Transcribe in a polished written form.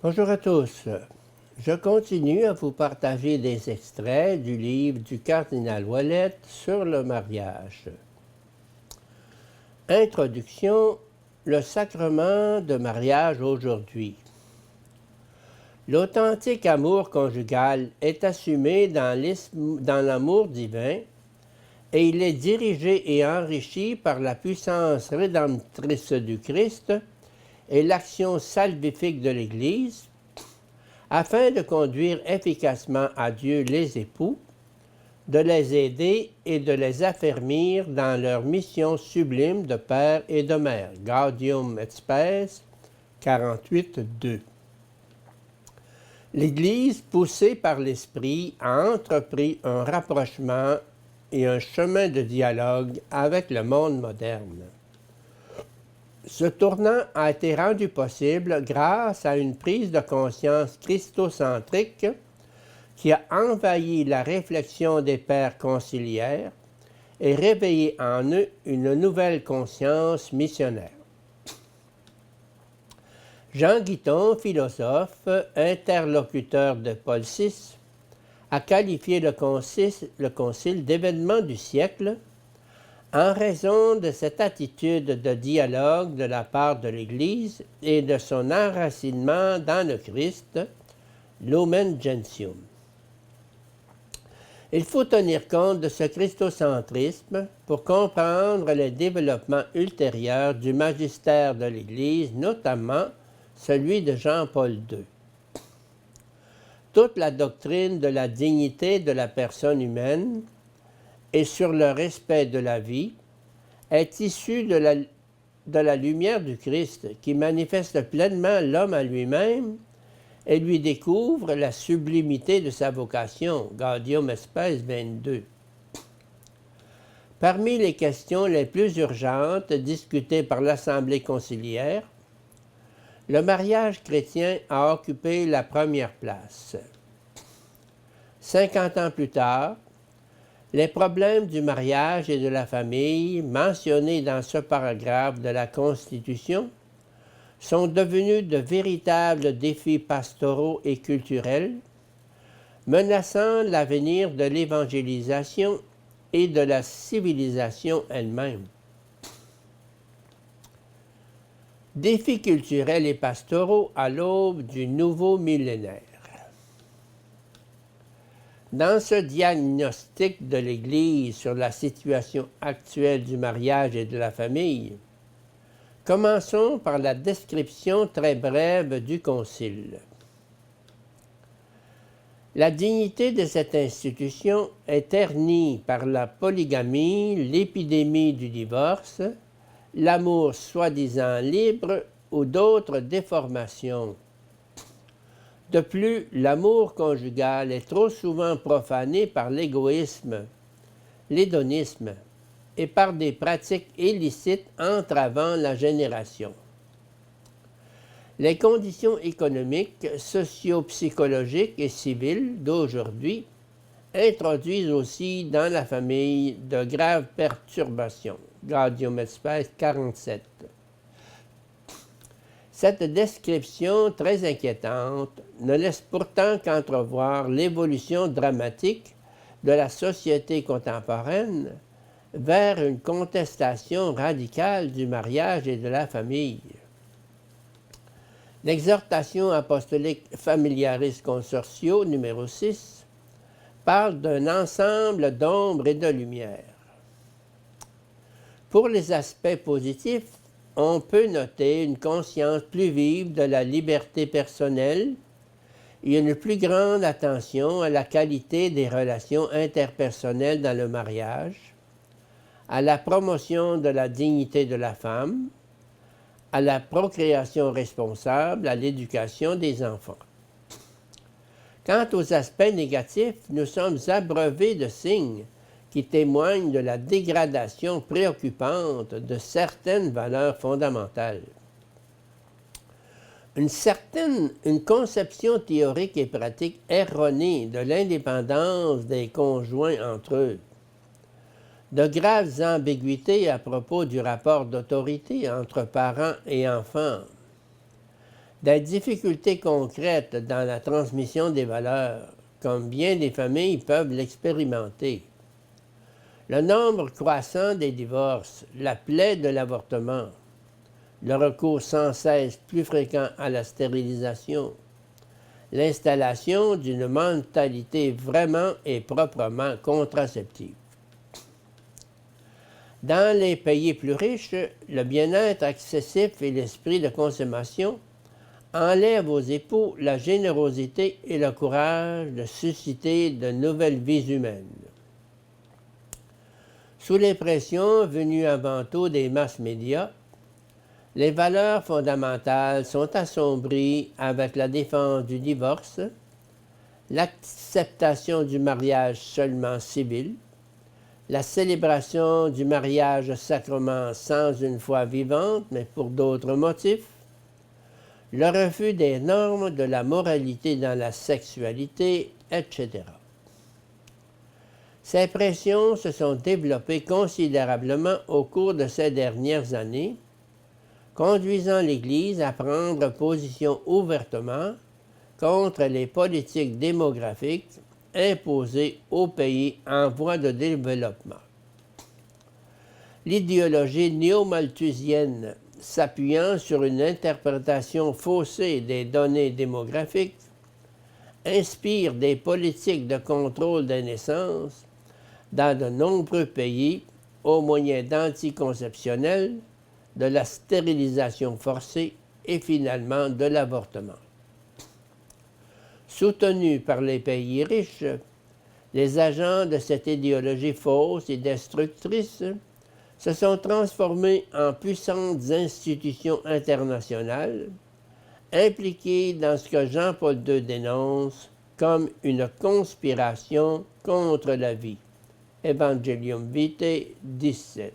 Bonjour à tous. Je continue à vous partager des extraits du livre du cardinal Ouellet sur le mariage. Introduction. Le sacrement de mariage aujourd'hui. L'authentique amour conjugal est assumé dans l'amour divin et il est dirigé et enrichi par la puissance rédemptrice du Christ et l'action salvifique de l'Église afin de conduire efficacement à Dieu les époux, de les aider et de les affermir dans leur mission sublime de père et de mère. Gaudium et Spes 48.2. L'Église, poussée par l'Esprit, a entrepris un rapprochement et un chemin de dialogue avec le monde moderne. Ce tournant a été rendu possible grâce à une prise de conscience christocentrique qui a envahi la réflexion des pères conciliaires et réveillé en eux une nouvelle conscience missionnaire. Jean Guiton, philosophe, interlocuteur de Paul VI, a qualifié le concile d'événement du siècle en raison de cette attitude de dialogue de la part de l'Église et de son enracinement dans le Christ, Lumen Gentium. Il faut tenir compte de ce christocentrisme pour comprendre les développements ultérieurs du magistère de l'Église, notamment celui de Jean-Paul II. Toute la doctrine de la dignité de la personne humaine et sur le respect de la vie est issue de la lumière du Christ qui manifeste pleinement l'homme à lui-même et lui découvre la sublimité de sa vocation. Gaudium et Spes 22. Parmi les questions les plus urgentes discutées par l'Assemblée conciliaire, le mariage chrétien a occupé la première place. 50 ans plus tard, les problèmes du mariage et de la famille, mentionnés dans ce paragraphe de la Constitution, sont devenus de véritables défis pastoraux et culturels, menaçant l'avenir de l'évangélisation et de la civilisation elle-même. Défis culturels et pastoraux à l'aube du nouveau millénaire. Dans ce diagnostic de l'Église sur la situation actuelle du mariage et de la famille, commençons par la description très brève du Concile. La dignité de cette institution est ternie par la polygamie, l'épidémie du divorce, l'amour soi-disant libre ou d'autres déformations. De plus, l'amour conjugal est trop souvent profané par l'égoïsme, l'hédonisme et par des pratiques illicites entravant la génération. Les conditions économiques, socio-psychologiques et civiles d'aujourd'hui introduisent aussi dans la famille de graves perturbations. Gaudium et Spes 47. Cette description très inquiétante ne laisse pourtant qu'entrevoir l'évolution dramatique de la société contemporaine vers une contestation radicale du mariage et de la famille. L'exhortation apostolique Familiaris Consortio numéro 6 parle d'un ensemble d'ombres et de lumière. Pour les aspects positifs, on peut noter une conscience plus vive de la liberté personnelle et une plus grande attention à la qualité des relations interpersonnelles dans le mariage, à la promotion de la dignité de la femme, à la procréation responsable, à l'éducation des enfants. Quant aux aspects négatifs, nous sommes abreuvés de signes qui témoignent de la dégradation préoccupante de certaines valeurs fondamentales. Une conception théorique et pratique erronée de l'indépendance des conjoints entre eux, de graves ambiguïtés à propos du rapport d'autorité entre parents et enfants, des difficultés concrètes dans la transmission des valeurs, comme bien des familles peuvent l'expérimenter. Le nombre croissant des divorces, la plaie de l'avortement, le recours sans cesse plus fréquent à la stérilisation, l'installation d'une mentalité vraiment et proprement contraceptive. Dans les pays plus riches, le bien-être excessif et l'esprit de consommation enlèvent aux époux la générosité et le courage de susciter de nouvelles vies humaines. Sous les pressions venues avant tout des masses médias, les valeurs fondamentales sont assombries avec la défense du divorce, l'acceptation du mariage seulement civil, la célébration du mariage sacrement sans une foi vivante, mais pour d'autres motifs, le refus des normes de la moralité dans la sexualité, etc. Ces pressions se sont développées considérablement au cours de ces dernières années, conduisant l'Église à prendre position ouvertement contre les politiques démographiques imposées aux pays en voie de développement. L'idéologie néo-malthusienne, s'appuyant sur une interprétation faussée des données démographiques, inspire des politiques de contrôle des naissances dans de nombreux pays au moyen d'anticonceptionnels, de la stérilisation forcée et finalement de l'avortement. Soutenus par les pays riches, les agents de cette idéologie fausse et destructrice se sont transformés en puissantes institutions internationales, impliquées dans ce que Jean-Paul II dénonce comme une conspiration contre la vie. Evangelium Vitae 17.